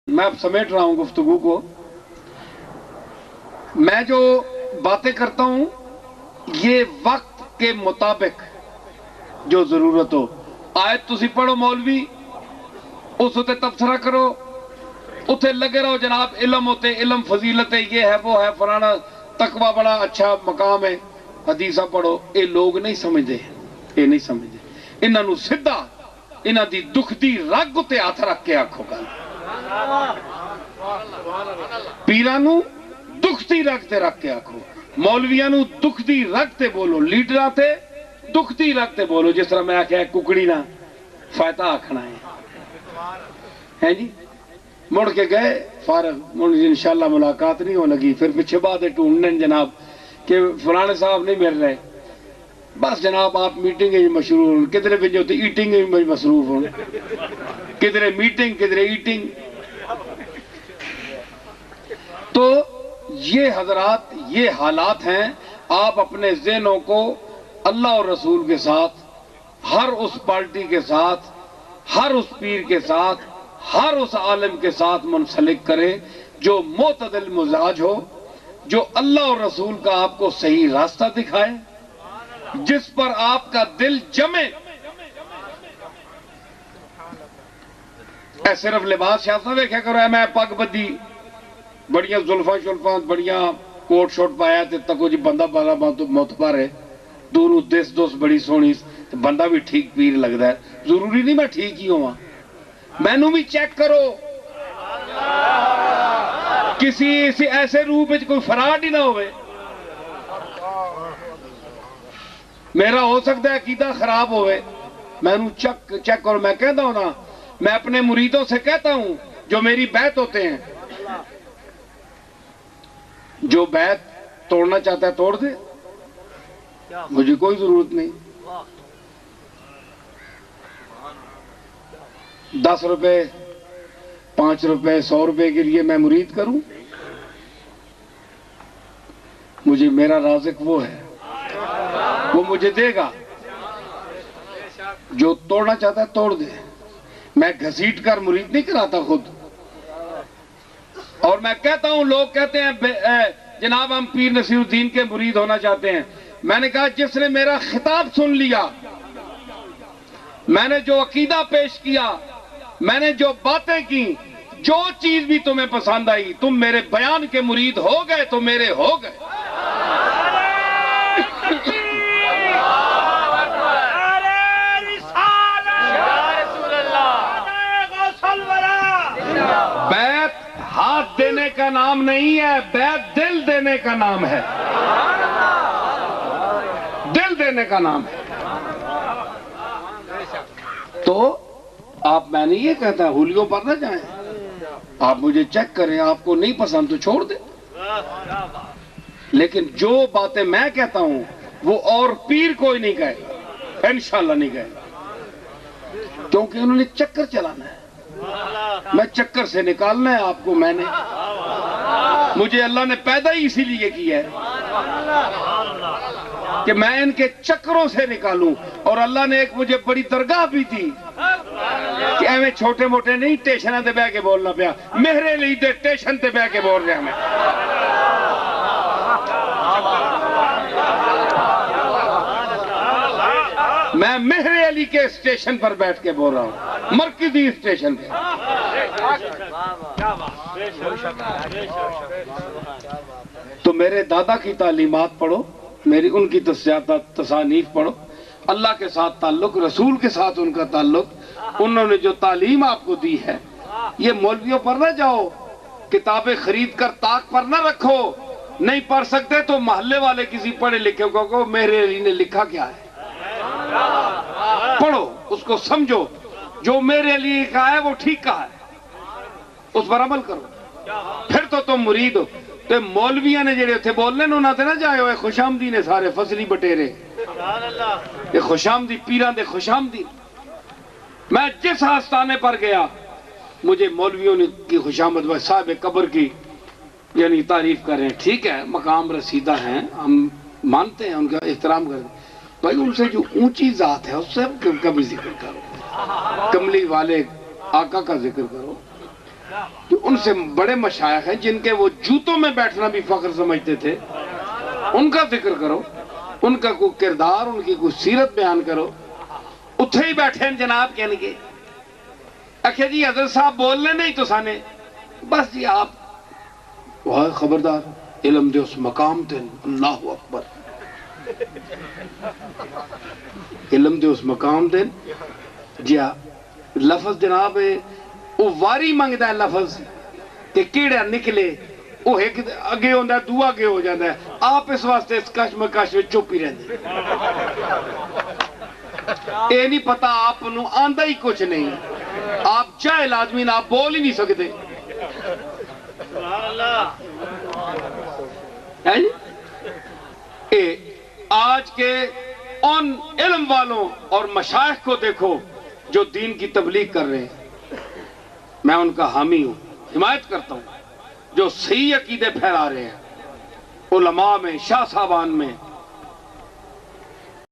میں اب سمیٹ رہا ہوں گفتگو کو. میں جو باتیں کرتا ہوں یہ وقت کے مطابق جو ضرورت ہو. آیت تسی پڑھو مولوی اس ہوتے تبصرہ کرو اتھے لگے رہو جناب علم ہوتے علم فضیلت ہے یہ ہے وہ ہے فلانا تقوی بڑا اچھا مقام ہے. حدیثہ پڑھو. یہ لوگ نہیں سمجھتے یہ نہیں سمجھتے. انہاں نو سدھا انہاں دی دکھ دی رگ تے ہاتھ رکھ کے آکھو گل. پیرانو دکھ دی رگ تے رکھ کے آکھو. مولویانو دکھ دی رگ تے بولو. لیڈراں تے دکھ دی رگ تے بولو. جس طرح میں آکھیا ککڑی نہ فائدہ آکھنا ہے جی. مڑ کے گئے فارغ مڑ انشاءاللہ ملاقات نہیں ہو لگی. پھر پیچھے باتیں ڈھونڈنے جناب کہ فلانے صاحب نہیں مل رہے. بس جناب آپ میٹنگ میں مشروع ہوں. کدھر بھی جو ہوتے ایٹنگ میں مصروف ہوں. کدھر میٹنگ کدھر ایٹنگ. تو یہ حضرات یہ حالات ہیں. آپ اپنے ذہنوں کو اللہ اور رسول کے ساتھ ہر اس پارٹی کے ساتھ ہر اس پیر کے ساتھ ہر اس عالم کے ساتھ منسلک کریں جو معتدل مزاج ہو, جو اللہ اور رسول کا آپ کو صحیح راستہ دکھائے, جس پر آپ کا دل جمے. اے صرف لباس شاف نہ دیکھا کرو. اے میں پگ بدی بڑیاں زلفاں شلفاں بڑیاں کوٹ شوٹ پایا تے تکو جی بندہ بالا معتبر ہے دوروں دس دوست بڑی سونی بندہ بھی ٹھیک پیر لگتا ہے. ضروری نہیں میں ٹھیک ہی ہوں. میں نو بھی چیک کرو کسی ایسے روپ میں کوئی فراڈ ہی نہ ہوئے. میرا ہو سکتا ہے عقیدہ خراب ہوئے. میں نو چیک کرو. میں کہتا ہوں نا میں اپنے مریدوں سے کہتا ہوں جو میری بیعت ہوتے ہیں جو بیعت توڑنا چاہتا ہے توڑ دے. مجھے کوئی ضرورت نہیں. 10 روپے 5 روپے 100 روپے کے لیے میں مرید کروں. مجھے میرا رازق وہ ہے وہ مجھے دے گا. جو توڑنا چاہتا ہے توڑ دے. میں گھسیٹ کر مرید نہیں کراتا خود. اور میں کہتا ہوں لوگ کہتے ہیں جناب ہم پیر نصیر الدین کے مرید ہونا چاہتے ہیں. میں نے کہا جس نے میرا خطاب سن لیا, میں نے جو عقیدہ پیش کیا, میں نے جو باتیں کی, جو چیز بھی تمہیں پسند آئی, تم میرے بیان کے مرید ہو گئے تو میرے ہو گئے. بیعت ہاتھ دینے کا نام نہیں ہے, بیعت دل دینے کا نام ہے. دل دینے کا نام ہے. تو آپ میں نے یہ کہتا ہولیوں پر نہ جائیں. آپ مجھے چیک کریں. آپ کو نہیں پسند تو چھوڑ دیں. لیکن جو باتیں میں کہتا ہوں وہ اور پیر کوئی نہیں کہے گا. انشاءاللہ نہیں کہے گا. کیونکہ انہوں نے چکر چلانا ہے. میں چکر سے نکالنا ہے آپ کو. میں نے مجھے اللہ نے پیدا ہی اسی لیے کیا ہے کہ میں ان کے چکروں سے نکالوں. اور اللہ نے ایک مجھے بڑی درگاہ بھی دی کہ ایویں چھوٹے موٹے نہیں ٹیشناں تے بہ کے بولنا پیا. میرے لیے تے ٹیشن تے بہ کے بول رہا میں. میں مہر علی کے اسٹیشن پر بیٹھ کے بول رہا ہوں, مرکزی اسٹیشن پہ. تو میرے دادا کی تعلیمات پڑھو, میری ان کی تصانیف پڑھو. اللہ کے ساتھ تعلق, رسول کے ساتھ ان کا تعلق, انہوں نے جو تعلیم آپ کو دی ہے. یہ مولویوں پر نہ جاؤ, کتابیں خرید کر طاق پر نہ رکھو. نہیں پڑھ سکتے تو محلے والے کسی پڑھے لکھے کو کہو میرے علی نے لکھا کیا ہے. پڑھو اس کو سمجھو. جو میرے لیے کہا ہے وہ ٹھیک کہا ہے, اس پر عمل کرو. پھر تو تم مرید ہو. تو مولویاں نے جڑے اتنے بولنے انہوں نے نہ جائے ہوئے خوش آمدی نے سارے فصلی بٹیرے. یہ خوش آمدی پیران دے خوش آمدی. میں جس آستانے پر گیا مجھے مولویوں نے کی خوش آمد صاحب قبر کی یعنی تعریف کر رہے ہیں. ٹھیک ہے مقام رسیدہ ہیں, ہم مانتے ہیں, ان کا احترام کرتے ہیں. بھائی ان سے جو اونچی ذات ہے اس سے کبھی ذکر کرو. کملی والے آقا کا ذکر کرو. کہ ان سے بڑے مشائخ ہیں جن کے وہ جوتوں میں بیٹھنا بھی فخر سمجھتے تھے، ان کا ذکر کرو، ان کا کوئی کردار، ان کی کوئی سیرت بیان کرو. اتھے ہی بیٹھے ہیں جناب کہنے کے اکھے جی حضرت صاحب بولنے نہیں تو سانے بس جی آپ وہ خبردار علم دے اس مقام تے اللہ اکبر علم دے اس مقام تے جی لفظ جناب وہ واری منگتا ہے لفظ کہ کیڑا نکلے وہ ایک اگے ہوتا ہے دو اگے ہو جاتا ہے. آپ اس واسطے اس کشمکش میں چپ ہی رہتے اے نہیں پتا آپ نو آندہ ہی کچھ نہیں، آپ جاہل آدمی نہ آپ بول ہی نہیں سکتے. اے آج کے ان علم والوں اور مشائخ کو دیکھو جو دین کی تبلیغ کر رہے ہیں، میں ان کا حامی ہوں، حمایت کرتا ہوں. جو صحیح عقیدے پھیلا رہے ہیں علماء میں، شاہ صاحبان میں،